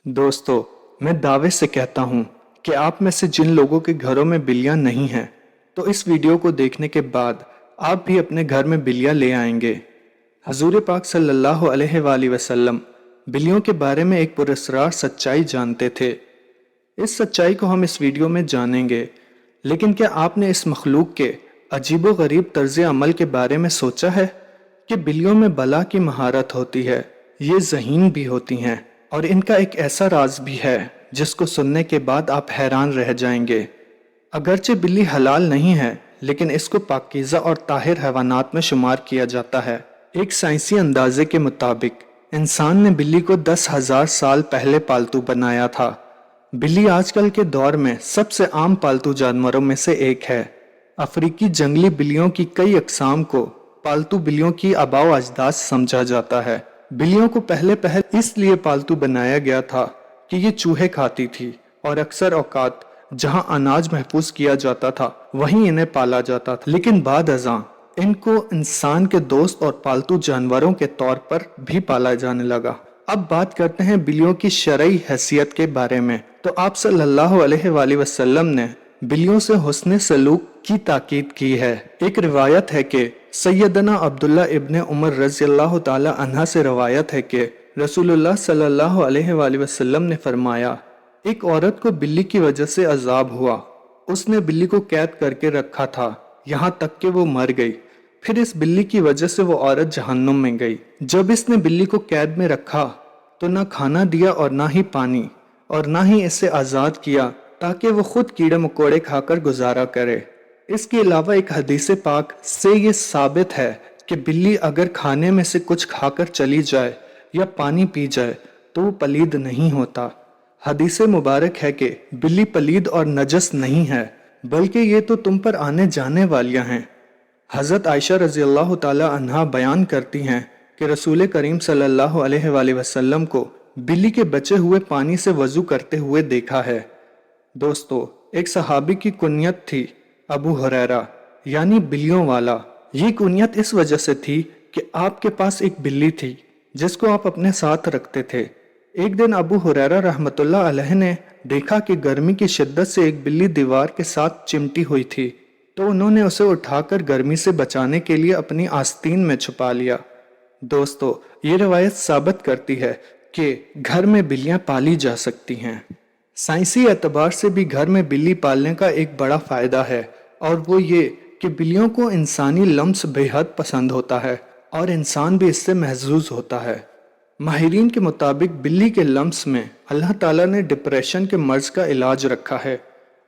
दोस्तों, मैं दावे से कहता हूँ कि आप में से जिन लोगों के घरों में बिल्लियाँ नहीं हैं, तो इस वीडियो को देखने के बाद आप भी अपने घर में बिल्लियाँ ले आएंगे। हजूर पाक सल्लल्लाहु अलैहि वसल्लम बिल्लियों के बारे में एक पुरस्कार सच्चाई जानते थे। इस सच्चाई को हम इस वीडियो में जानेंगे, लेकिन क्या आपने इस मखलूक के अजीबो गरीब तर्ज अमल के बारे में सोचा है कि बिल्लियों में बला की महारत होती है, ये ज़हीन भी होती हैं और इनका एक ऐसा राज भी है जिसको सुनने के बाद आप हैरान रह जाएंगे। अगरचे बिल्ली हलाल नहीं है, लेकिन इसको पाकीज़ा और ताहिर हैवानात में शुमार किया जाता है। एक साइंसी अंदाजे के मुताबिक इंसान ने बिल्ली को 10,000 साल पहले पालतू बनाया था। बिल्ली आजकल के दौर में सबसे आम पालतू जानवरों में से एक है। अफ्रीकी जंगली बिल्लियों की कई अक़साम को पालतू बिल्लियों की आबाओ अजदाद समझा जाता है। बिल्लियों को पहले इसलिए पालतू बनाया गया था कि ये चूहे खाती थी और अक्सर औकात जहां अनाज महफूज किया जाता था वहीं इन्हें पाला जाता था, लेकिन बाद अज़ां इनको इंसान के दोस्त और पालतू जानवरों के तौर पर भी पाला जाने लगा। अब बात करते हैं बिल्लियों की शरई हैसियत के बारे में। तो आप सल्लल्लाहु अलैहि वसल्लम ने बिल्लियों से हुस्न सलूक की ताकीद की है। एक रिवायत है कि सैयदना अब्दुल्ला इब्ने उमर रज़ियल्लाहु ताला अन्हा से रवायत है कि रसूलुल्लाह सल्लल्लाहु अलैहि वसल्लम ने फरमाया, एक औरत को बिल्ली की वजह से अजाब हुआ। उसने बिल्ली को कैद करके रखा था यहाँ तक कि वो मर गई। फिर इस बिल्ली की वजह से वो औरत जहन्नुम में गई। जब इसने बिल्ली को कैद में रखा तो ना खाना दिया और ना ही पानी, और ना ही इसे आज़ाद किया ताकि वो खुद कीड़े मकोड़े खाकर गुजारा करे। इसके अलावा एक हदीस पाक से ये साबित है कि बिल्ली अगर खाने में से कुछ खाकर चली जाए या पानी पी जाए तो वो पलीद नहीं होता। हदीस मुबारक है कि बिल्ली पलीद और नजस नहीं है, बल्कि ये तो तुम पर आने जाने वालियां हैं। हज़रत आयशा रज़ियल्लाहु ताला अन्हा बयान करती हैं कि रसूल करीम सल्लल्लाहु अलैहि वसल्लम को बिल्ली के बचे हुए पानी से वज़ू करते हुए देखा है। दोस्तों, एक सहाबी की कुनियत थी अबू हुरैरा, यानी बिल्लियों वाला। ये कुनियत इस वजह से थी कि आपके पास एक बिल्ली थी जिसको आप अपने साथ रखते थे। एक दिन अबू हुरैरा रहमतुल्लाह अलैह ने देखा कि गर्मी की शिद्दत से एक बिल्ली दीवार के साथ चिमटी हुई थी, तो उन्होंने उसे उठाकर गर्मी से बचाने के लिए अपनी आस्तीन में छुपा लिया। दोस्तों, ये रवायत साबित करती है कि घर में बिल्लियां पाली जा सकती हैं। साइंसी एतबार से भी घर में बिल्ली पालने का एक बड़ा फ़ायदा है, और वो ये कि बिल्लियों को इंसानी लम्स बेहद पसंद होता है और इंसान भी इससे महजूज होता है। माहिरीन के मुताबिक बिल्ली के लम्स में अल्लाह ताला ने डिप्रेशन के मर्ज का इलाज रखा है,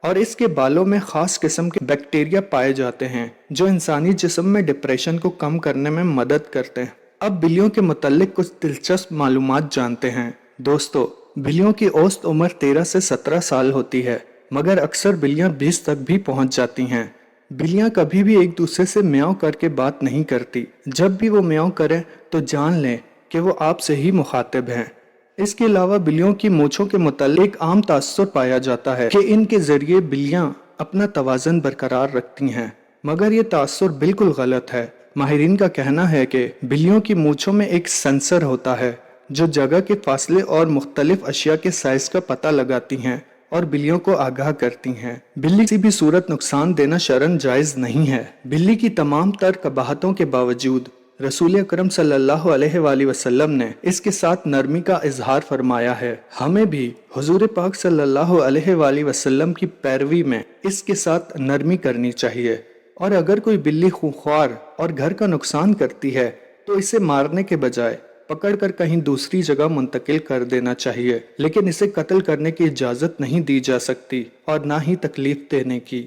और इसके बालों में ख़ास किस्म के बैक्टीरिया पाए जाते हैं जो इंसानी जिस्म में डिप्रेशन को कम करने में मदद करते हैं। अब बिल्लियों के मुतल्लिक कुछ दिलचस्प मालूमात जानते हैं। दोस्तों, बिल्लियों की औसत उम्र 13 से 17 साल होती है, मगर अक्सर बिल्लियां 20 तक भी पहुंच जाती हैं। बिल्लियां कभी भी एक दूसरे से म्याऊं करके बात नहीं करती। जब भी वो म्याऊं करें तो जान लें कि वो आपसे ही मुखातिब हैं। इसके अलावा बिल्लियों की मूंछों के मुतालिक आम तासुर पाया जाता है कि इनके जरिए बिल्लियां अपना तवाज़न बरकरार रखती हैं, मगर ये तासुर बिल्कुल गलत है। माहिरीन का कहना है कि बिल्लियों की मूंछों में एक सेंसर होता है जो जगह के फासले और मुख्तलिफ अशिया के साइज का पता लगाती हैं और बिल्लियों को आगाह करती हैं। बिल्ली किसी भी सूरत नुकसान देना शरन जायज़ नहीं है। बिल्ली की तमाम तर कबाहतों के बावजूद रसूल अकरम सल्लल्लाहु अलैहि वसल्लम ने इसके साथ नरमी का इजहार फरमाया है। हमें भी हुजूर पाक सल्लल्लाहु अलैहि वसल्लम की पैरवी में इसके साथ नरमी करनी चाहिए, और अगर कोई बिल्ली खूंखार और घर का नुकसान करती है तो इसे मारने के बजाय पकड़कर कहीं दूसरी जगह मुंतकिल कर देना चाहिए, लेकिन इसे कत्ल करने की इजाज़त नहीं दी जा सकती और ना ही तकलीफ देने की।